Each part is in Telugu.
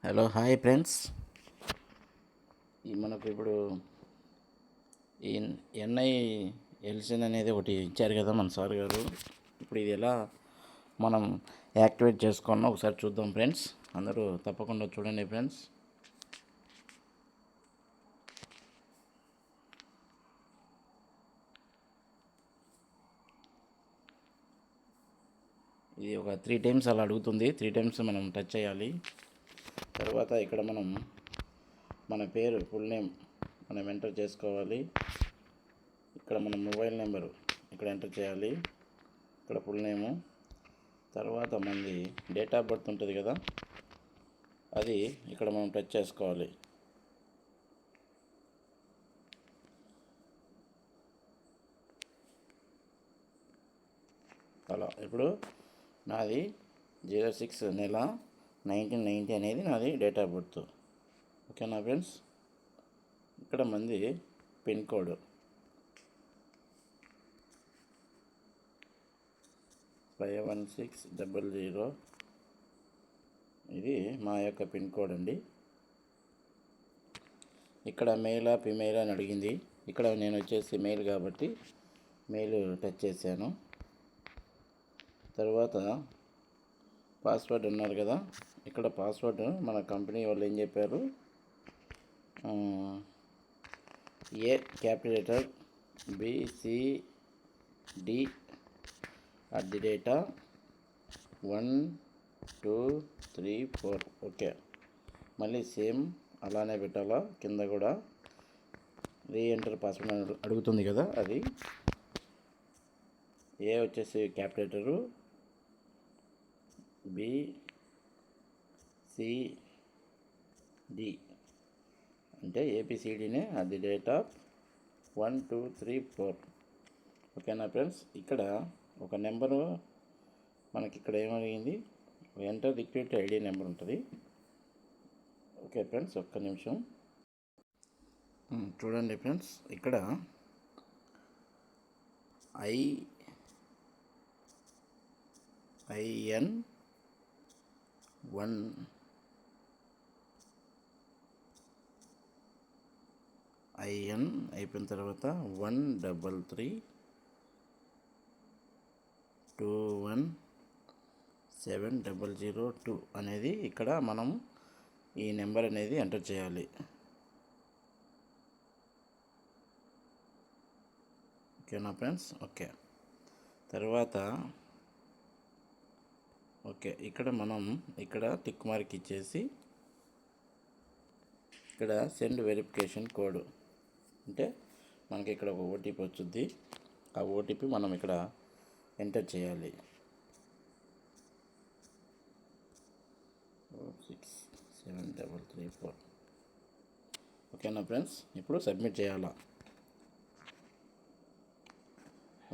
Hello hi friends. మనకు ఇప్పుడు ఈ ఎన్ఐ ఎల్సిన్ అనేది ఒకటి ఇచ్చారు కదా మన సార్ గారు. ఇప్పుడు ఇది ఎలా మనం యాక్టివేట్ చేసుకున్నాం ఒకసారి చూద్దాం ఫ్రెండ్స్. అందరూ తప్పకుండా చూడండి ఫ్రెండ్స్. ఇది ఒక 3 టైమ్స్ అలా అడుగుతుంది. 3 టైమ్స్ మనం టచ్ చేయాలి. తర్వాత ఇక్కడ మనం మన పేరు ఫుల్ నేమ్ మనం ఎంటర్ చేసుకోవాలి. ఇక్కడ మన మొబైల్ నెంబరు ఇక్కడ ఎంటర్ చేయాలి. ఇక్కడ ఫుల్ నేము, తర్వాత మనది డేట్ ఆఫ్ బర్త్ ఉంటుంది కదా, అది ఇక్కడ మనం టచ్ చేసుకోవాలి. అలా ఇప్పుడు నాది 06 నెల 1990 అనేది నాది డేట్ ఆఫ్ బర్త్. ఓకేనా ఫ్రెండ్స్. ఇక్కడ మంది పిన్ కోడ్ 51600. ఇది మా యొక్క పిన్ కోడ్ అండి. ఇక్కడ మెయిలా ఫీమెయిల్ అని అడిగింది. ఇక్కడ నేను వచ్చేసి మెయిల్ కాబట్టి మెయిల్ టచ్ చేశాను. తర్వాత పాస్వర్డ్ ఉన్నారు కదా, ఇక్కడ పాస్వర్డ్ మన కంపెనీ వాళ్ళు ఏం చెప్పారు, ఏ క్యాపిటల్ లెటర్ BCD @ 1 2 3 4. ఓకే, మళ్ళీ సేమ్ అలానే పెట్టాలా. కింద కూడా రీఎంటర్ పాస్వర్డ్ అడుగుతుంది కదా, అది ఏ వచ్చేసి క్యాపిటల్ లెటరు, BCD అంటే ABCDనే, అది డేట్ ఆఫ్ 1 2 3 4. ఓకేనా ఫ్రెండ్స్. ఇక్కడ ఒక నెంబరు మనకి ఇక్కడ ఏమడిగింది, ఎంటర్ రిక్వెస్ట్ ఐడి నెంబర్ ఉంటుంది. ఓకే ఫ్రెండ్స్, ఒక్క నిమిషం చూడండి ఫ్రెండ్స్. ఇక్కడ IN 1 IN అయిపోయిన తర్వాత 133217002 అనేది ఇక్కడ మనం ఈ నెంబర్ అనేది ఎంటర్ చేయాలి. ఓకేనా ఫ్రెండ్స్. ఓకే, తర్వాత ఓకే, ఇక్కడ మనం ఇక్కడ టిక్ మార్క్ ఇచ్చేసి ఇక్కడ సెండ్ వెరిఫికేషన్ కోడ్ అంటే మనకి ఇక్కడ ఒక ఓటీపీ వచ్చింది. ఆ ఓటీపీ మనం ఇక్కడ ఎంటర్ చేయాలి. 46734. ఓకేనా ఫ్రెండ్స్. ఇప్పుడు సబ్మిట్ చేయాలా.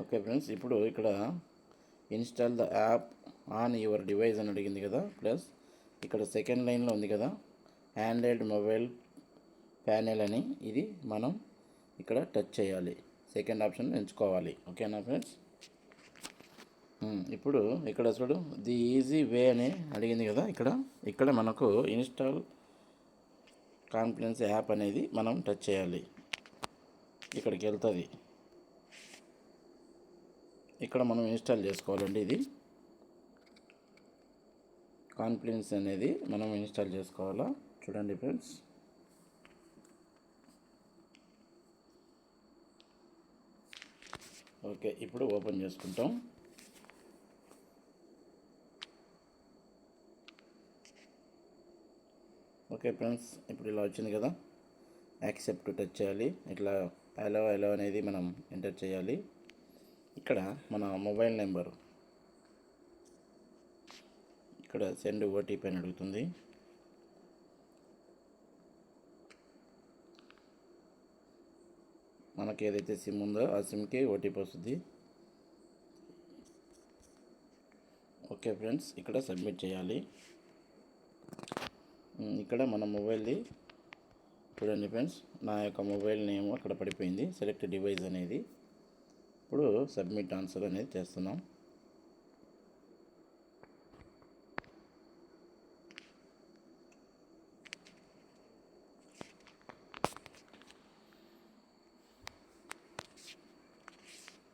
ఓకే ఫ్రెండ్స్, ఇప్పుడు ఇక్కడ install the app on your device అని అడిగింది కదా, ప్లస్ ఇక్కడ సెకండ్ లైన్లో ఉంది కదా ఆండ్రాయిడ్ మొబైల్ ప్యానెల్ అని, ఇది మనం ఇక్కడ టచ్ చేయాలి. సెకండ్ ఆప్షన్ ఎంచుకోవాలి. ఓకేనా ఫ్రెండ్స్. ఇప్పుడు ఇక్కడ చూడు, ది ఈజీ వే అని అడిగింది కదా, ఇక్కడ మనకు ఇన్స్టాల్ కాన్ఫరెన్స్ యాప్ అనేది మనం టచ్ చేయాలి. ఇక్కడికి వెళ్తుంది. ఇక్కడ మనం ఇన్స్టాల్ చేసుకోవాలండి. ఇది కాన్ఫరెన్స్ అనేది మనం ఇన్స్టాల్ చేసుకోవాలా. చూడండి ఫ్రెండ్స్. ఓకే, ఇప్పుడు ఓపెన్ చేసుకుంటాం. ఓకే ఫ్రెండ్స్, ఇప్పుడు ఇలా వచ్చింది కదా, యాక్సెప్ట్ టచ్ చేయాలి. ఇట్లా అలో అనేది మనం ఎంటర్ చేయాలి. ఇక్కడ మన మొబైల్ నెంబరు ఇక్కడ సెండ్ ఓటీపీ అని అడుగుతుంది. మనకి ఏదైతే సిమ్ ఉందో ఆ సిమ్కి ఓటీపీ వస్తుంది. ఓకే ఫ్రెండ్స్, ఇక్కడ సబ్మిట్ చేయాలి. ఇక్కడ మన మొబైల్ది చూడండి ఫ్రెండ్స్, నా యొక్క మొబైల్ నేమ్ అక్కడ పడిపోయింది, సెలెక్ట్ డివైస్ అనేది. ఇప్పుడు సబ్మిట్ ఆన్సర్ అనేది చేస్తున్నాం.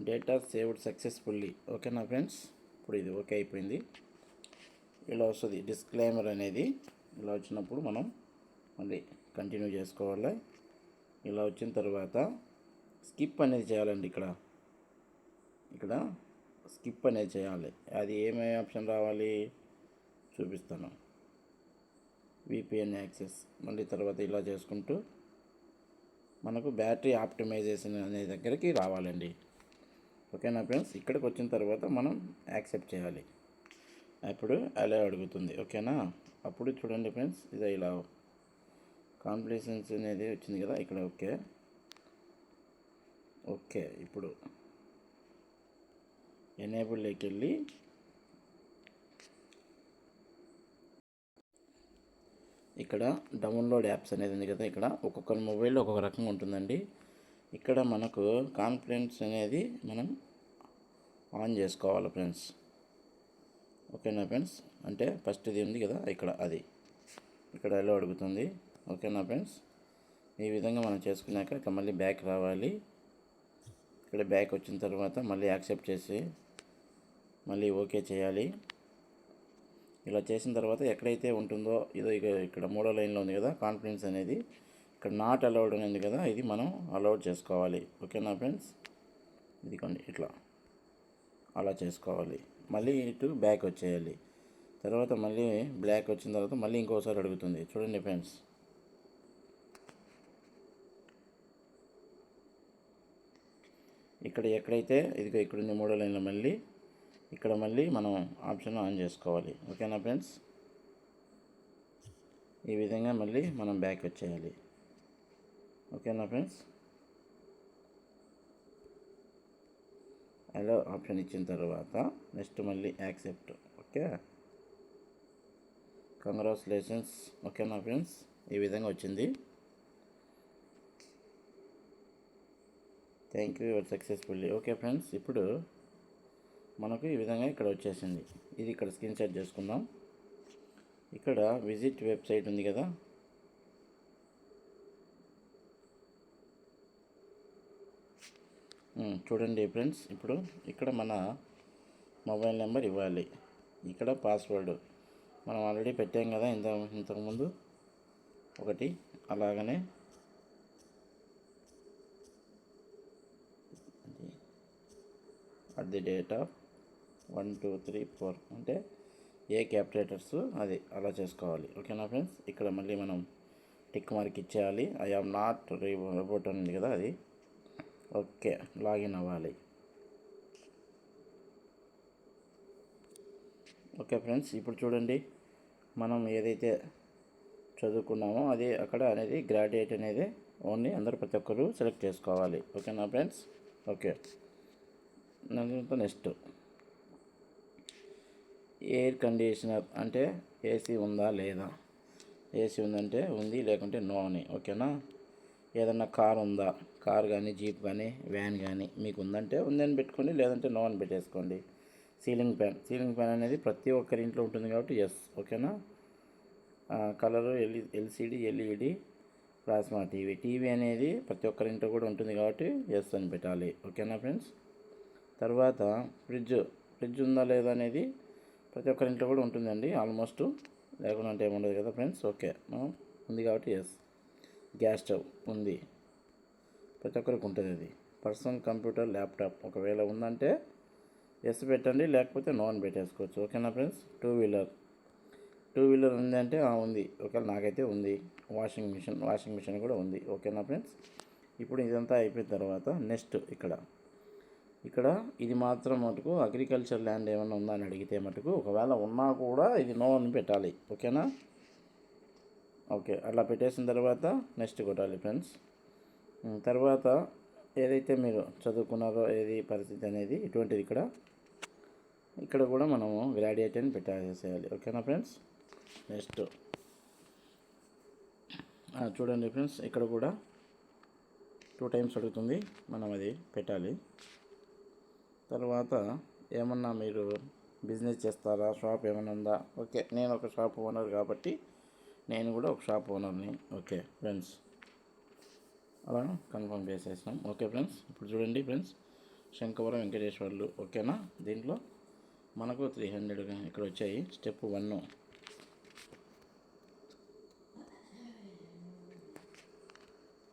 Data saved successfully. ఓకేనా ఫ్రెండ్స్, ఇప్పుడు ఇది ఓకే అయిపోయింది. ఇలా వస్తుంది డిస్క్లైమర్ అనేది. ఇలా వచ్చినప్పుడు మనం మళ్ళీ కంటిన్యూ చేసుకోవాలి. ఇలా వచ్చిన తర్వాత స్కిప్ అనేది చేయాలండి. ఇక్కడ స్కిప్ అనేది చేయాలి. అది ఏమేమి ఆప్షన్ రావాలి చూపిస్తాను. విపిఎన్ యాక్సెస్, మళ్ళీ తర్వాత ఇలా చేసుకుంటూ మనకు బ్యాటరీ ఆప్టిమైజేషన్ అనే దగ్గరికి రావాలండి. ఓకేనా ఫ్రెండ్స్, ఇక్కడికి వచ్చిన తర్వాత మనం యాక్సెప్ట్ చేయాలి. అప్పుడు అలా అడుగుతుంది. ఓకేనా, అప్పుడు చూడండి ఫ్రెండ్స్, ఇదే ఇలా కాంప్లిసెన్స్ అనేది వచ్చింది కదా ఇక్కడ. ఓకే ఇప్పుడు ఎనేబుల్లోకి వెళ్ళి ఇక్కడ డౌన్లోడ్ యాప్స్ అనేది ఉంది కదా. ఇక్కడ ఒక్కొక్క మొబైల్లో ఒక్కొక్క రకంగా ఉంటుందండి. ఇక్కడ మనకు కాన్ఫిడెన్స్ అనేది మనం ఆన్ చేసుకోవాలి ఫ్రెండ్స్. ఓకేనా ఫ్రెండ్స్, అంటే ఫస్ట్ ఇది ఉంది కదా ఇక్కడ ఎలా అడుగుతుంది. ఓకేనా ఫ్రెండ్స్, ఈ విధంగా మనం చేసుకున్నాక ఇట్లా మళ్ళీ బ్యాక్ రావాలి. ఇక్కడ బ్యాక్ వచ్చిన తర్వాత మళ్ళీ యాక్సెప్ట్ చేసి మళ్ళీ ఓకే చేయాలి. ఇలా చేసిన తర్వాత ఎక్కడైతే ఉంటుందో ఇక్కడ 3వ లైన్లో ఉంది కదా కాన్ఫిడెన్స్ అనేది, ఇక్కడ నాట్ అలౌడ్ అనేది కదా, ఇది మనం అలౌడ్ చేసుకోవాలి. ఓకేనా ఫ్రెండ్స్, ఇదిగోండి ఇట్లా అలా చేసుకోవాలి. మళ్ళీ ఇటు బ్యాక్ వచ్చేయాలి. తర్వాత మళ్ళీ బ్లాక్ వచ్చిన తర్వాత మళ్ళీ ఇంకోసారి అడుగుతుంది. చూడండి ఫ్రెండ్స్, ఎక్కడైతే ఇక్కడ ఉంది 3వ లైన్లో మళ్ళీ మనం ఆప్షన్ ఆన్ చేసుకోవాలి. ఓకేనా ఫ్రెండ్స్, ఈ విధంగా మళ్ళీ మనం బ్యాక్ వచ్చేయాలి. ఓకేనా ఫ్రెండ్స్, అలా ఆప్షన్ ఇచ్చిన తర్వాత నెక్స్ట్ మళ్ళీ యాక్సెప్ట్. Okay, congratulations. ఓకేనా ఫ్రెండ్స్, ఈ విధంగా వచ్చింది. Thank you successfully. Okay friends, ఇప్పుడు మనకు ఈ విధంగా ఇక్కడ వచ్చేసింది. ఇది ఇక్కడ స్క్రీన్ షాట్ చేసుకుందాం. ఇక్కడ విజిట్ వెబ్సైట్ ఉంది కదా, చూడండి ఫ్రెండ్స్. ఇప్పుడు ఇక్కడ మన మొబైల్ నెంబర్ ఇవ్వాలి. ఇక్కడ పాస్వర్డ్ మనం ఆల్రెడీ పెట్టాం కదా ఇంతకుముందు ఒకటి. అలాగనే @1 2 3 4 అంటే ఏ క్యాపిటల్స్ అది అలా చేసుకోవాలి. ఓకేనా ఫ్రెండ్స్, ఇక్కడ మళ్ళీ మనం టిక్ మార్క్ ఇచ్చేయాలి. ఐ ఆమ్ నాట్ రోబోట్ ఉంది కదా అది. ఓకే, లాగిన్ అవ్వాలి. ఓకే ఫ్రెండ్స్, ఇప్పుడు చూడండి మనం ఏదైతే చదువుకున్నామో అది అక్కడ అనేది గ్రాడ్యుయేట్ అనేది ఓన్లీ ప్రతి ఒక్కరు సెలెక్ట్ చేసుకోవాలి. ఓకేనా friends. Okay, next air conditioner అంటే ఏసీ ఉందా లేదా. ఏసీ ఉందంటే ఉంది, లేకుంటే నో అని. ఓకేనా, ఏదన్నా కార్ ఉందా, కార్ కానీ జీప్ కానీ వ్యాన్ కానీ మీకు ఉందంటే ఉందని పెట్టుకోండి, లేదంటే నో అని పెట్టేసుకోండి. సీలింగ్ ఫ్యాన్ అనేది ప్రతి ఒక్కరి ఇంట్లో ఉంటుంది కాబట్టి ఎస్. ఓకేనా, colour LCD LED plasma TV అనేది ప్రతి ఒక్కరి ఇంట్లో కూడా ఉంటుంది కాబట్టి ఎస్ అని పెట్టాలి. ఓకేనా ఫ్రెండ్స్. తర్వాత ఫ్రిడ్జ్ ఉందా లేదా అనేది ప్రతి ఒక్కరి ఇంట్లో కూడా ఉంటుందండి ఆల్మోస్ట్, లేకుండా అంటే ఏముండదు కదా ఫ్రెండ్స్. ఓకే, ఉంది కాబట్టి ఎస్. గ్యాస్ స్టవ్ ఉంది, ప్రతి ఒక్కరికి ఉంటుంది అది. పర్సనల్ కంప్యూటర్ ల్యాప్టాప్ ఒకవేళ ఉందంటే ఎస్ పెట్టండి, లేకపోతే నో అని పెట్టేసుకోవచ్చు. ఓకేనా ఫ్రెండ్స్. టూ వీలర్ ఉందంటే ఉంది, ఒకవేళ నాకైతే ఉంది. వాషింగ్ మిషన్ కూడా ఉంది. ఓకేనా ఫ్రెండ్స్. ఇప్పుడు ఇదంతా అయిపోయిన తర్వాత నెక్స్ట్ ఇక్కడ ఇది మాత్రం మటుకు అగ్రికల్చర్ ల్యాండ్ ఏమైనా ఉందా అని అడిగితే మటుకు ఒకవేళ ఉన్నా కూడా ఇది నో అని పెట్టాలి. ఓకేనా. ఓకే, అలా పెట్టేసిన తర్వాత నెక్స్ట్ కొట్టాలి ఫ్రెండ్స్. తర్వాత ఏదైతే మీరు చదువుకున్నారో ఏది పరిస్థితి అనేది ఇటువంటిది ఇక్కడ కూడా మనము గ్రాడ్యుయేట్ అని పెట్టేసేయాలి. ఓకేనా ఫ్రెండ్స్. నెక్స్ట్ చూడండి ఫ్రెండ్స్, ఇక్కడ కూడా 2 టైమ్స్ అడుగుతుంది, మనం అది పెట్టాలి. తర్వాత ఏమన్నా మీరు బిజినెస్ చేస్తారా, షాప్ ఏమైనా ఉందా. ఓకే, నేను ఒక షాప్ ఓనర్ కాబట్టి నేను కూడా ఒక షాప్ ఓనర్ని. ఓకే ఫ్రెండ్స్, అలా కన్ఫర్మ్ చేసేసాం. ఓకే ఫ్రెండ్స్, ఇప్పుడు చూడండి ఫ్రెండ్స్, శంకవరం వెంకటేశ్వర్లు. ఓకేనా. దీంట్లో మనకు 300 ఇక్కడ వచ్చాయి. స్టెప్ 1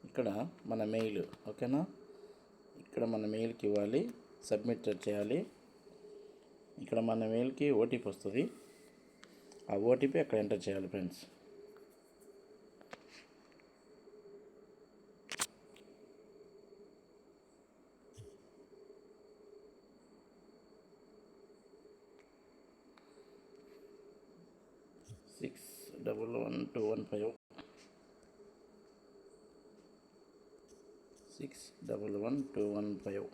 ఇక్కడ మన మెయిల్. ఓకేనా. ఇక్కడ మన మెయిల్కి ఇవ్వాలి, సబ్మిట్ చేయాలి. ఇక్కడ మన మెయిల్కి ఓటీపీ వస్తుంది. ఆ ఓటీపీ అక్కడ ఎంటర్ చేయాలి ఫ్రెండ్స్. సిక్స్ 11215 611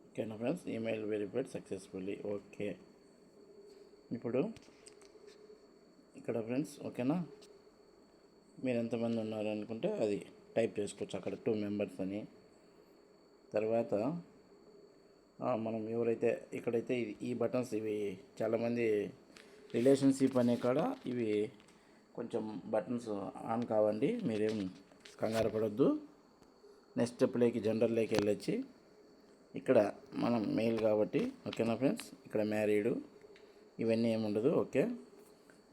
ఓకేనా friends. Email verified successfully. Okay. ఇప్పుడు ఇక్కడ ఫ్రెండ్స్ ఓకేనా, మీరు ఎంతమంది ఉన్నారు అనుకుంటే అది టైప్ చేసుకోవచ్చు అక్కడ 2 మెంబర్స్ అని. తర్వాత మనం ఎవరైతే ఇక్కడైతే ఈ బటన్స్ ఇవి చాలామంది రిలేషన్షిప్ అనే కాడ ఇవి కొంచెం బటన్స్ ఆన్ కావండి, మీరేం కంగారు పడొద్దు. నెక్స్ట్ స్టెప్లోకి జనరల్లోకి వెళ్ళొచ్చి ఇక్కడ మనం మెయిల్ కాబట్టి ఓకేనా ఫ్రెండ్స్. ఇక్కడ మ్యారీడు ఇవన్నీ ఏముండదు. ఓకే.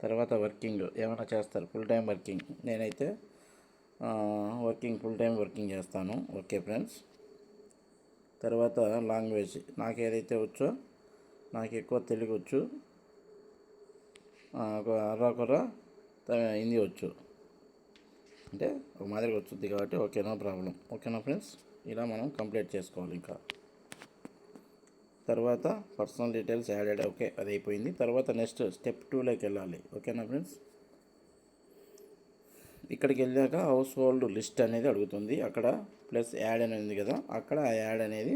తర్వాత వర్కింగ్ ఏమైనా చేస్తారు, ఫుల్ టైం వర్కింగ్. నేనైతే ఫుల్ టైం వర్కింగ్ చేస్తాను. Okay friends. తర్వాత లాంగ్వేజ్ నాకు ఏదైతే వచ్చో, నాకు ఎక్కువ తెలుగు వచ్చు, అర్రాకొర్ర హిందీ వచ్చు, అంటే ఒక మాదిరిగా వచ్చుద్ది కాబట్టి ఓకే, నో ప్రాబ్లం. ఓకేనా ఫ్రెండ్స్. ఇలా మనం కంప్లీట్ చేసుకోవాలి. ఇంకా తర్వాత పర్సనల్ డీటెయిల్స్ యాడెడ్. ఓకే, అది అయిపోయింది. తర్వాత నెక్స్ట్ స్టెప్ 2లోకి వెళ్ళాలి. ఓకేనా ఫ్రెండ్స్. ఇక్కడికి వెళ్ళాక హౌస్ హోల్డ్ లిస్ట్ అనేది అడుగుతుంది. అక్కడ ప్లస్ యాడ్ అని ఉంది కదా, అక్కడ ఆ యాడ్ అనేది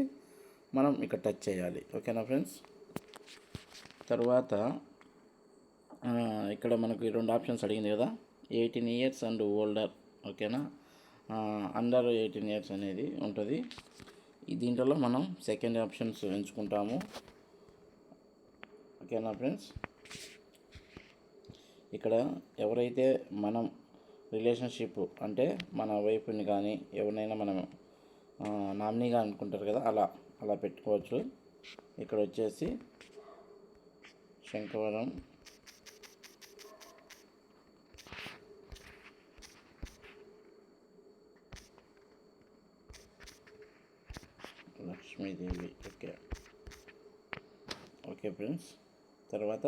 మనం ఇక్కడ టచ్ చేయాలి. ఓకేనా ఫ్రెండ్స్. తర్వాత ఇక్కడ మనకు 2 ఆప్షన్స్ అడిగింది కదా, 18 ఇయర్స్ అండ్ ఓల్డర్. ఓకేనా. అండర్ 18 ఇయర్స్ అనేది ఉంటుంది. దీంట్లో మనం సెకండ్ ఆప్షన్స్ ఎంచుకుంటాము. ఓకేనా ఫ్రెండ్స్. ఇక్కడ ఎవరైతే మనం రిలేషన్షిప్ అంటే మన వైఫ్ని కానీ ఎవరినైనా మనం నామినీగా అనుకుంటారు కదా, అలా పెట్టుకోవచ్చు. ఇక్కడ వచ్చేసి శంకవరం లక్ష్మీదేవి. Okay friends. తర్వాత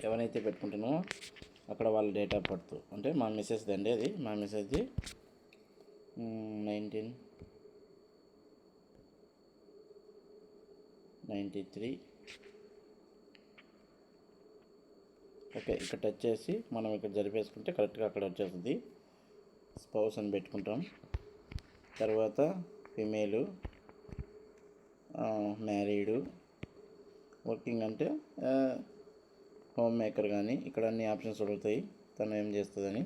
ఎవరైతే పెట్టుకుంటున్నామో అక్కడ వాళ్ళ డేట్ ఆఫ్ బర్త్ అంటే మా మిస్సెస్ది అండి, అది మా మిస్సెస్ది 1993. ఓకే, ఇక్కడ టచ్ చేసి మనం ఇక్కడ జరిపేసుకుంటే కరెక్ట్గా అక్కడ వచ్చేస్తుంది. స్పౌస్ అని పెట్టుకుంటాం. తర్వాత ఫిమేలు, మ్యారీడు, వర్కింగ్ అంటే హోమ్ మేకర్ కానీ ఇక్కడ అన్ని ఆప్షన్స్ అడుగుతాయి. తను ఏం చేస్తుందని,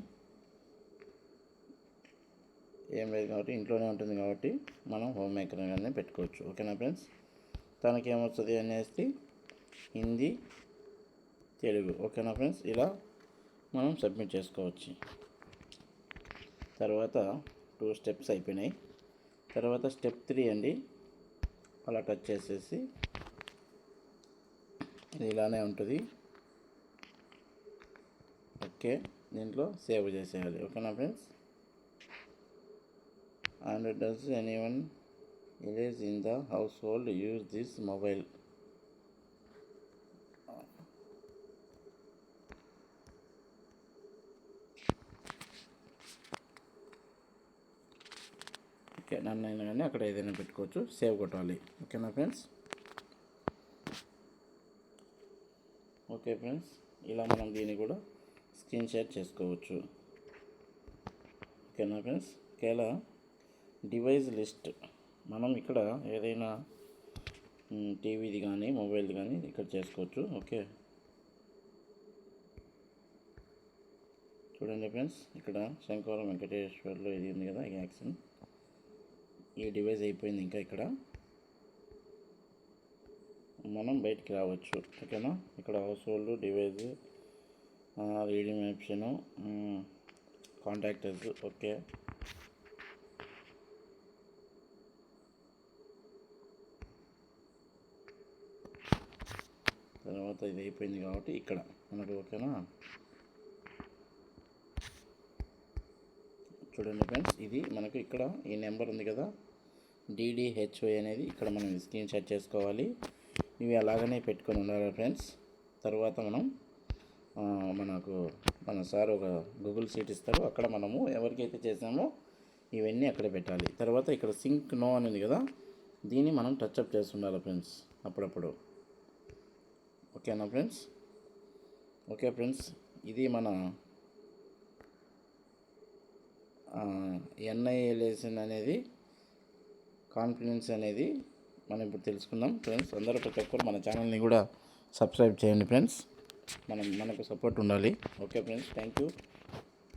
ఏం లేదు కాబట్టి ఇంట్లోనే ఉంటుంది కాబట్టి మనం హోమ్ మేకర్ కానీ పెట్టుకోవచ్చు. ఓకేనా ఫ్రెండ్స్. తనకి ఏమొస్తుంది అనేసి హిందీ, తెలుగు. ఓకేనా ఫ్రెండ్స్. ఇలా మనం సబ్మిట్ చేసుకోవచ్చు. తర్వాత 2 స్టెప్స్ అయిపోయినాయి. తర్వాత స్టెప్ 3 అండి, అలా టచ్ చేసేసి ఇది ఇలానే ఉంటుంది. ఓకే, దీంట్లో సేవ్ చేసేయాలి. ఓకేనా friends. And does anyone is in the household use this mobile. Okay, నన్నైనా కానీ అక్కడ ఏదైనా పెట్టుకోవచ్చు. సేవ్ కొట్టాలి. ఓకేనా ఫ్రెండ్స్. ఓకే ఫ్రెండ్స్, ఇలా మనం దీన్ని కూడా స్క్రీన్ షేర్ చేసుకోవచ్చు. ఓకేనా ఫ్రెండ్స్. ఒకేలా డివైస్ లిస్ట్ మనం ఇక్కడ ఏదైనా టీవీది కానీ మొబైల్ది కానీ ఇక్కడ చేసుకోవచ్చు. ఓకే, చూడండి ఫ్రెండ్స్, ఇక్కడ శంకవరం వెంకటేశ్వర్లో ఇది ఉంది కదా, యాక్షన్. ఈ డివైస్ అయిపోయింది. ఇంకా ఇక్కడ మనం బయటికి రావచ్చు. ఓకేనా. ఇక్కడ house hold device, reading option, contractors. Okay, తర్వాత ఇది అయిపోయింది కాబట్టి ఇక్కడ మనకు ఓకేనా. చూడండి ఫ్రెండ్స్, ఇది మనకు ఇక్కడ ఈ నెంబర్ ఉంది కదా DDHY అనేది ఇక్కడ మనం స్క్రీన్ షాట్ చేసుకోవాలి. ఇవి అలాగనే పెట్టుకొని ఉండాలి ఫ్రెండ్స్. తర్వాత మనం మనకు మన సార్ ఒక గూగుల్ షీట్ ఇస్తారు, అక్కడ మనము ఎవరికైతే చేసామో ఇవన్నీ అక్కడ పెట్టాలి. తర్వాత ఇక్కడ సింక్ నో అని ఉంది కదా, దీన్ని మనం టచ్అప్ చేస్తుండాలి ఫ్రెండ్స్ అప్పుడప్పుడు. ఓకేనా ఫ్రెండ్స్? ఓకే ఫ్రెండ్స్, ఇది మన NILSN అనేది కాన్ఫిడెన్స్ అనేది మనం ఇప్పుడు తెలుసుకుందాం ఫ్రెండ్స్. అందరూ ప్రతి ఒక్కరు మన ఛానల్ని కూడా సబ్స్క్రైబ్ చేయండి ఫ్రెండ్స్. మనకు సపోర్ట్ ఉండాలి. Okay friends, thank you.